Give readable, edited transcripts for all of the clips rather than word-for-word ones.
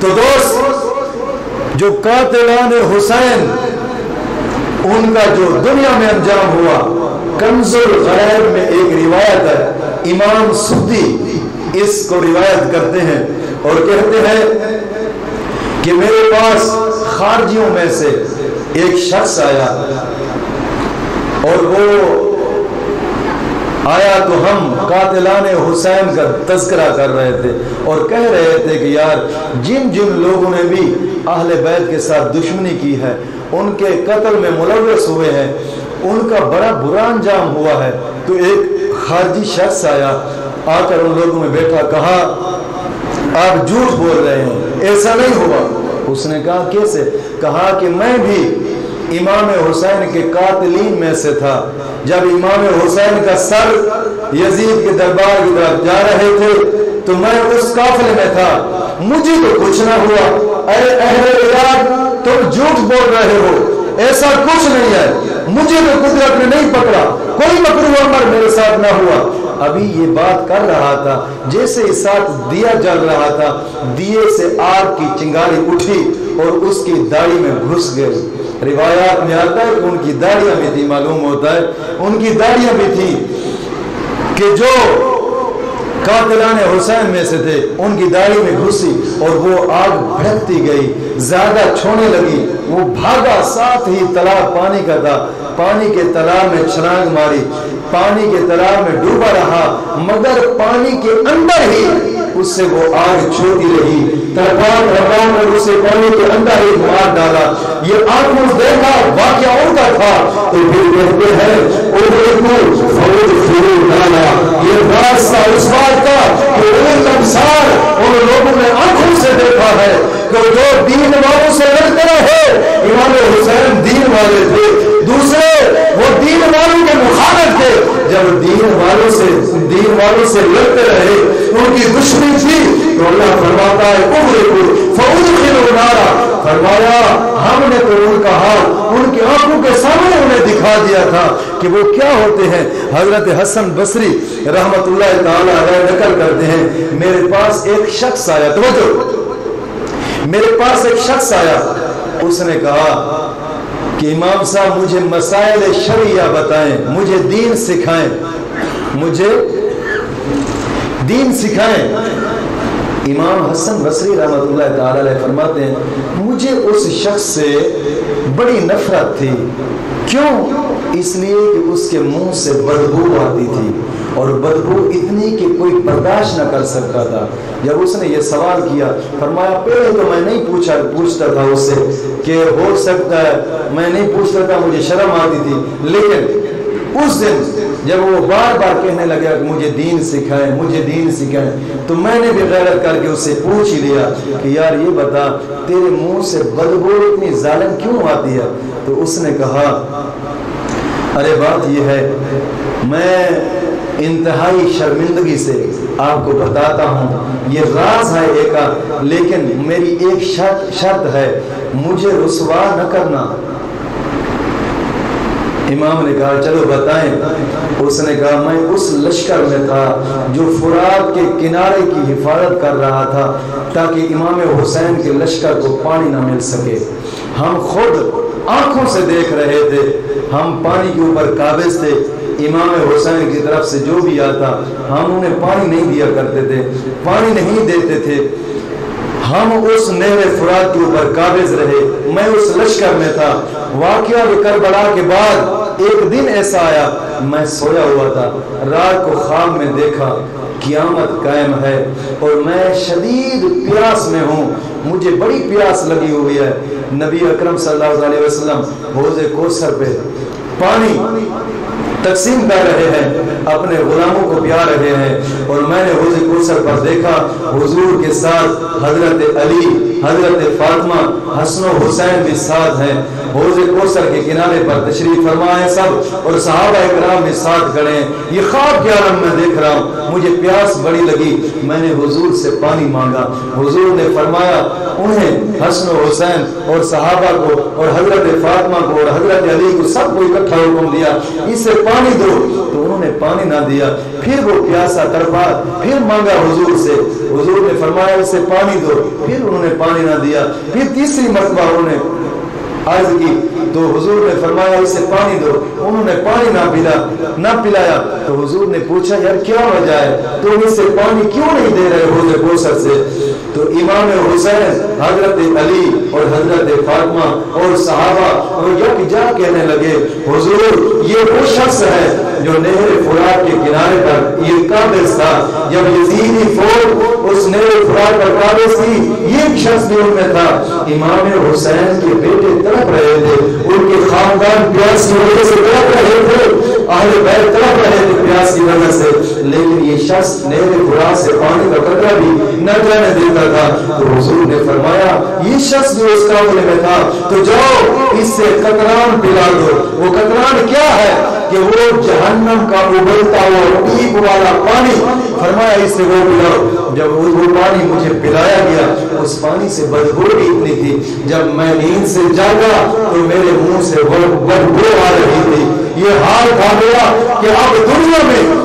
تو دوست جو قاتلان حسین ان کا جو دنیا میں انجام ہوا، کنز الغیب میں ایک روایت ہے، امام سدی اس کو روایت کرتے ہیں اور کہتے ہیں کہ میرے پاس خارجیوں میں سے ایک شخص آیا اور وہ آیا تو ہم قاتلان حسین کا تذکرہ کر رہے تھے اور کہہ رہے تھے کہ یار جن جن لوگوں نے بھی اہل بیت کے ساتھ دشمنی کی ہے، ان کے قتل میں ملوث ہوئے ہیں، ان کا بڑا برا انجام ہوا ہے۔ تو ایک خارجی شخص آیا، آ کر ان لوگوں میں بیٹھا، کہا آپ جھوٹ بول رہے ہیں، ایسا نہیں ہوا۔ اس نے کہا کیسے؟ کہا کہ میں بھی امام حسین کے قاتلین میں سے تھا، جب امام حسین کا سر یزید کے دربار کی طرف جا رہے تھے تو میں اس قافلے میں تھا، مجھے تو کچھ نہ ہوا۔ اے اہل عراق تم جھوٹ بول رہے ہو، ایسا کچھ نہیں ہے، مجھے تو قدرت نے نہیں پکڑا، کوئی مکروہ عمل میرے ساتھ نہ ہوا۔ ابھی یہ بات کر رہا تھا، جیسے اس ساتھ دیا جل رہا تھا، دیے سے آگ کی چنگاری اٹھی اور اس کی داڑھی میں گھس گئی۔ روایات میں آتا ہے کہ ان کی داڑیاں بھی تھی، معلوم ہوتا ہے ان کی داڑیاں بھی تھی کہ جو قاتلان حسین میں سے تھے ان کی داڑھی میں گھسی اور وہ آگ بھڑکتی گئی، زیادہ چھونے لگی، وہ بھاگا، ساتھ ہی تالاب پانی کا تھا، پانی کے تالاب میں چھلانگ ماری، پانی کے تالاب میں ڈوبا رہا، مگر پانی کے اندر ہی اس سے وہ آگ چھوٹی رہی، تلوار لگا کر اسے پانی کے اندر ہی مار ڈالا۔ یہ آنکھوں دیکھا واقعہ ان کا تھا، تو پھر کہتے ہیں یہ راستہ اس بات کا کہ ان انصار ان لوگوں نے آنکھوں سے دیکھا ہے کہ جو دین والوں سے لڑتے رہے، امام حسین دین والے تھے، دوسرے وہ دین والوں کے مخالف تھے، جب دین والوں سے لڑتے رہے ان کی دشمنی تھی تو اللہ فرماتا ہے فرمایا ہم نے تو ان کا حال ان کی آنکھوں کے سامنے انہیں دکھا دیا تھا کہ وہ کیا ہوتے ہیں۔ حضرت حسن بصری رحمت اللہ تعالی علیہ نقل کرتے ہیں، میرے پاس ایک شخص آیا، میرے پاس ایک شخص آیا، اس نے کہا کہ امام صاحب مجھے مسائل شرعیہ بتائیں، مجھے دین سکھائیں، مجھے دین سکھائیں۔ امام حسن بصری رحمت اللہ تعالی علیہ فرماتے ہیں مجھے اس شخص سے بڑی نفرت تھی، کیوں؟ اس لیے کہ اس کے منہ سے بدبو آتی تھی اور بدبو اتنی کہ کوئی برداشت نہ کر سکتا تھا۔ جب اس نے یہ سوال کیا، فرمایا پہلے تو میں نہیں پوچھتا تھا اس سے کہ ہو سکتا ہے، میں نہیں پوچھتا تھا، مجھے شرم آتی تھی، لیکن اس دن جب وہ بار بار کہنے لگا کہ مجھے دین سکھائیں، مجھے دین سکھائیں، تو میں نے بھی غیرت کر کے اس سے پوچھ ہی لیا کہ یار یہ بتا تیرے منہ سے بدبو اتنی ظالم کیوں آتی ہے؟ تو اس نے کہا ارے بات یہ ہے، میں انتہائی شرمندگی سے آپ کو بتاتا ہوں، یہ راز ہے ایک، لیکن میری ایک شرط ہے، مجھے رسوا نہ کرنا۔ امام نے کہا چلو بتائیں۔ اس نے کہا میں اس لشکر میں تھا جو فرات کے کنارے کی حفاظت کر رہا تھا تاکہ امام حسین کے لشکر کو پانی نہ مل سکے۔ ہم خود آنکھوں سے دیکھ رہے تھے، ہم پانی کے اوپر قابض تھے، امام حسین کی طرف سے جو بھی آتا ہم انہیں پانی نہیں دیا کرتے تھے، پانی نہیں دیتے تھے، ہم اس نہر فرات کے اوپر قابض رہے، میں اس لشکر میں تھا۔ واقعہ کربلا کے بعد ایک دن ایسا آیا، میں سویا ہوا تھا، رات کو خواب میں دیکھا قیامت قائم ہے اور میں شدید پیاس میں ہوں، مجھے بڑی پیاس لگی ہوئی ہے۔ نبی اکرم صلی اللہ علیہ وسلم حوض کوثر پہ پانی تقسیم کر رہے ہیں، اپنے غلاموں کو پیا رہے ہیں، اور میں نے حوض کوثر پر دیکھا حضور کے ساتھ حضرت علی، حضرت فاطمہ، حسن و حسین بھی ساتھ ہیں، حوض کوثر کے کنارے پر تشریف فرما ہے سب، اور صحابہ کرام بھی ساتھ کھڑے ہیں۔ یہ خواب کے عالم میں دیکھ رہا ہوں، مجھے پیاس بڑی لگی، میں نے حضور سے پانی مانگا، حضور نے فرمایا انہیں حسن و حسین اور صحابہ کو اور حضرت فاطمہ کو اور حضرت علی کو سب کو اکٹھا حکم دیا اسے پانی دو، تو انہوں نے پانی نہ دیا، پھر وہ پیاسا تڑپا، پھر مانگا حضور سے، حضور نے فرمایا اسے پانی دو، پھر انہوں نے پانی نہ دیا. پھر تیسری مرتبہ انہوں نے عرض کی تو حضور نے فرمایا اسے پانی دو. انہوں نے پانی نہ پلایا. تو حضور نے پوچھا یار کیا وجہ ہے, تم اسے پانی کیوں نہیں دے رہے حوض کوثر سے؟ تو امام حسین, حضرت علی اور حضرت فاطمہ اور صحابہ اور یک جا کہنے لگے حضور یہ وہ شخص ہے جو نہر فرات کے کنارے پر یہ قابض تھا. جب یزیدی فوج اس نہر فرات پر قابض تھی یہ شخص بھی ان میں تھا. امام حسین کے بیٹے تڑپ رہے تھے, ان کے خاندان پیاس کی وجہ سے تڑپ رہے تھے, اہل بیت تڑپ رہے تھے پیاس کی وجہ سے, لیکن یہ شخص نہر فرات سے پانی کا قطرہ بھی نہ جانے دیتا تھا. تو حضور نے فرمایا یہ شخص بھی اس قافلے میں تھا, تو جاؤ اس سے قطران پلا دو. وہ قطران کیا ہے کہ وہ جہنم کا ابلتا ہوا پیپ والا پانی. فرمایا اس سے وہ پلاؤ. جب وہ پانی مجھے پلایا گیا اس پانی سے بدبو بھی اتنی تھی, جب میں نیند سے جاگا تو میرے منہ سے بدبو آ رہی تھی. یہ حال تھا میرا کہ اب دنیا میں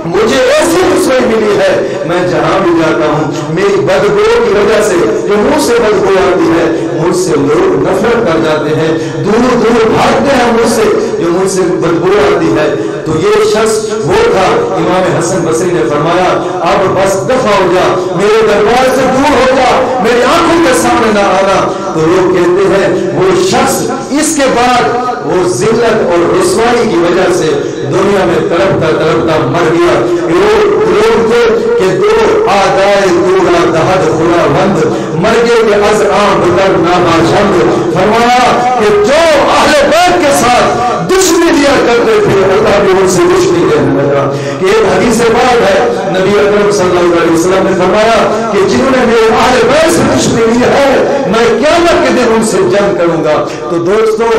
مجھے ایسی رسوائی ملی ہے, میں جہاں بھی جاتا ہوں میری بدبو کی وجہ سے جو منہ سے بدبو آتی ہے مجھ سے لوگ نفرت کر جاتے ہیں, دور دور بھاگتے ہیں مجھ سے جو مجھ سے بدبو آتی ہے. تو یہ شخص وہ تھا. امام حسن بصری نے فرمایا اب بس دفع ہو جا, میرے دربار سے دور ہو جا, میری آنکھوں کے سامنے نہ آنا. تو لوگ کہتے ہیں وہ شخص اس کے بعد وہ ذلت اور رسوائی کی وجہ سے دنیا میں تڑپتا مر گیا. لوگ تھے کہ دو آدائے دولا دہد خلا بند مرگے کے از عام بدر ناباشند. فرمایا کہ جو اہل بیت کے ساتھ دشمنی لیا کرتے تھے اللہ بھی ان سے دشمنی لینے لگا. کہ ایک حدیث بات ہے نبی اکرم صلی اللہ علیہ وسلم نے فرمایا کہ جنہوں نے میرے اہل بیت سے دشمنی لی ہے میں قیامت کے دن ان سے جنگ کروں گا. تو دوستو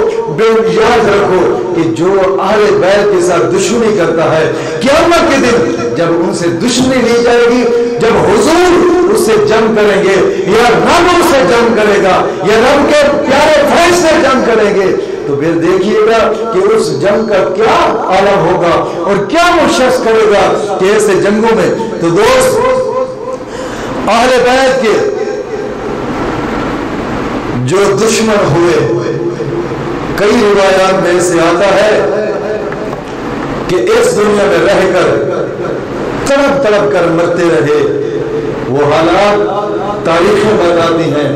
یاد رکھو کہ جو اہل بیت کے ساتھ دشمنی کرتا ہے قیامت کے دن جب ان سے دشمنی لی جائے گی, جب حضور اس سے جنگ کریں گے یا رب اس سے جنگ کرے گا یا رب کے پیارے فرشتے سے جنگ کریں گے, تو پھر دیکھیے گا کہ اس جنگ کا کیا عالم ہوگا اور کیا وہ شخص کرے گا کہ ایسے جنگوں میں. تو دوست اہل بیت کے جو دشمن ہوئے کئی روایات میں سے آتا ہے کہ اس دنیا میں رہ کر تڑپ کر مرتے رہے. وہ حالات تاریخیں بتاتی ہیں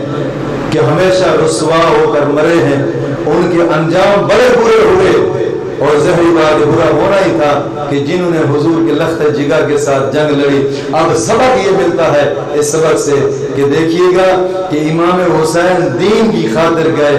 کہ ہمیشہ رسوا ہو کر مرے ہیں, ان کے انجام بڑے برے ہوئے. اور ظاہری بات برا ہونا ہی تھا کہ جنہوں نے حضور کے لخت جگر کے ساتھ جنگ لڑی. اب سبق یہ ملتا ہے اس سبق سے کہ دیکھیے گا کہ امام حسین دین کی خاطر گئے.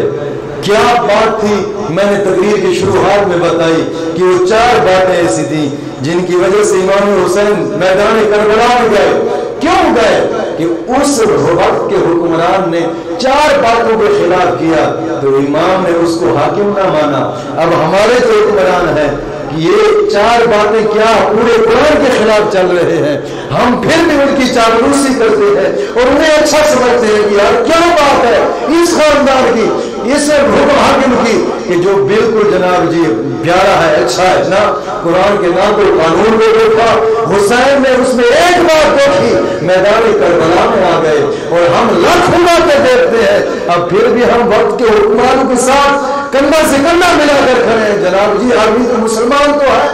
کیا بات تھی میں نے تقریر کی شروعات میں بتائی کہ وہ 4 باتیں ایسی تھیں جن کی وجہ سے امام حسین میدان کربلا میں گئے. کیوں گئے کہ اس وقت کے حکمران نے 4 باتوں کے خلاف کیا تو امام نے اس کو حاکم نہ مانا. اب ہمارے جو حکمران ہیں یہ 4 باتیں کیا پورے قرآن کے خلاف چل رہے ہیں, ہم پھر بھی ان کی چاپلوسی کرتے ہیں اور انہیں اچھا سمجھتے ہیں کہ یار کیا بات ہے اس خاندان کی, اس حکم حاکم کی کہ جو بالکل جناب جی پیارا ہے, اچھا ہے نا. قرآن کے نام کو قانون کو دیکھا, حسین نے اس میں ایک بات دیکھی, میدان کربلا میں آ گئے. اور ہم لاکھوں باتیں دیکھتے ہیں, اب پھر بھی ہم وقت کے حکمرانوں کے ساتھ کندھا سے کندھا ملا کر کھڑے ہیں. جناب جی آدمی تو مسلمان تو ہے,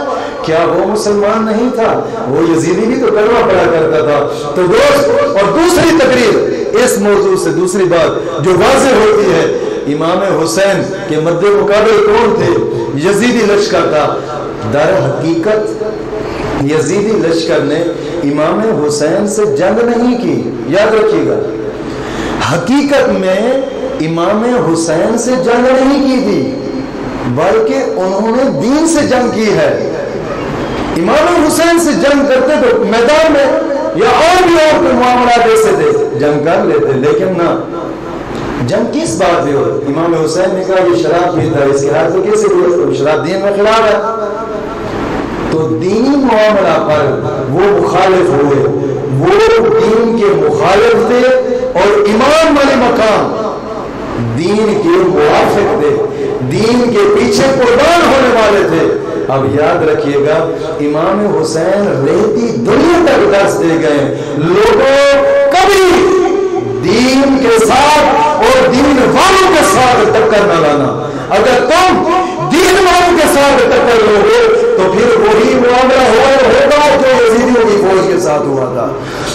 کیا وہ مسلمان نہیں تھا؟ وہ یزیدی بھی تو کلمہ پڑھا کرتا تھا. تو دوست اور دوسری تقریر اس موضوع سے دوسری بات جو واضح ہوتی ہے, امام حسین کے مد مقابل کون تھے؟ یزیدی لشکر تھا. در حقیقت یزیدی لشکر نے امام حسین سے جنگ نہیں کی, یاد رکھیے گا. حقیقت میں امام حسین سے جنگ نہیں کی تھی بلکہ انہوں نے دین سے جنگ کی ہے. امام حسین سے جنگ کرتے تو میدان میں یا اور بھی اور کوئی معاملات ایسے تھے جنگ کر لیتے, لیکن نہ جنگ کس بات پہ ہو. امام حسین نے کہا یہ شراب پیتا ہے, اس کے ہاتھ سے کیسے ہوئے؟ شراب دین میں خلاف ہے. تو دینی معاملہ پر وہ مخالف ہوئے, وہ دین کے مخالف تھے اور امام علی مقام دین کے موافق تھے, دین کے پیچھے قربان ہونے والے تھے. اب یاد رکھیے گا امام حسین رہتی دنیا تک درس دے گئے. لوگوں کبھی دین کے ساتھ اور دین والوں کے ساتھ ٹکر نہ لانا. اگر تم دین والوں کے ساتھ ٹکر لو گے تو پھر وہی معاملہ ہوگا جو یزیدیوں کی فوج کے ساتھ ہوا تھا.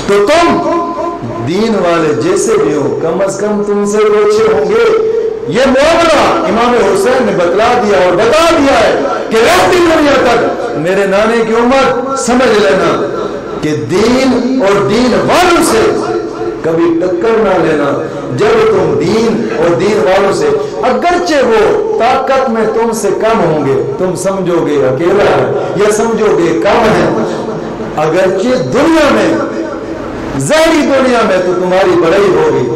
تو تم دین والے جیسے بھی ہو کم از کم تم سے اچھے ہوں گے. یہ معاملہ امام حسین نے بتلا دیا اور بتا دیا ہے کہ رہتی دنیا تک میرے نانے کی امت سمجھ لینا کہ دین اور دین والوں سے کبھی ٹکر نہ لینا. جب تم دین اور دین والوں سے اگرچہ وہ طاقت میں تم سے کم ہوں گے, تم سمجھو گے اکیلا ہے یا سمجھو گے کم ہے, اگرچہ دنیا میں ظاہری دنیا میں تو تمہاری بڑائی ہوگی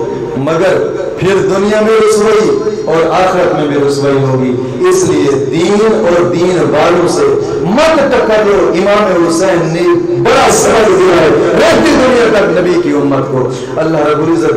مگر پھر دنیا میں رسوائی اور آخرت میں بھی رسوائی ہوگی. اس لیے دین اور دین والوں سے مت ٹکر لو. امام حسین نے بڑا سبق دیا ہے رہتی دنیا تک نبی کی امت کو. اللہ رب العزت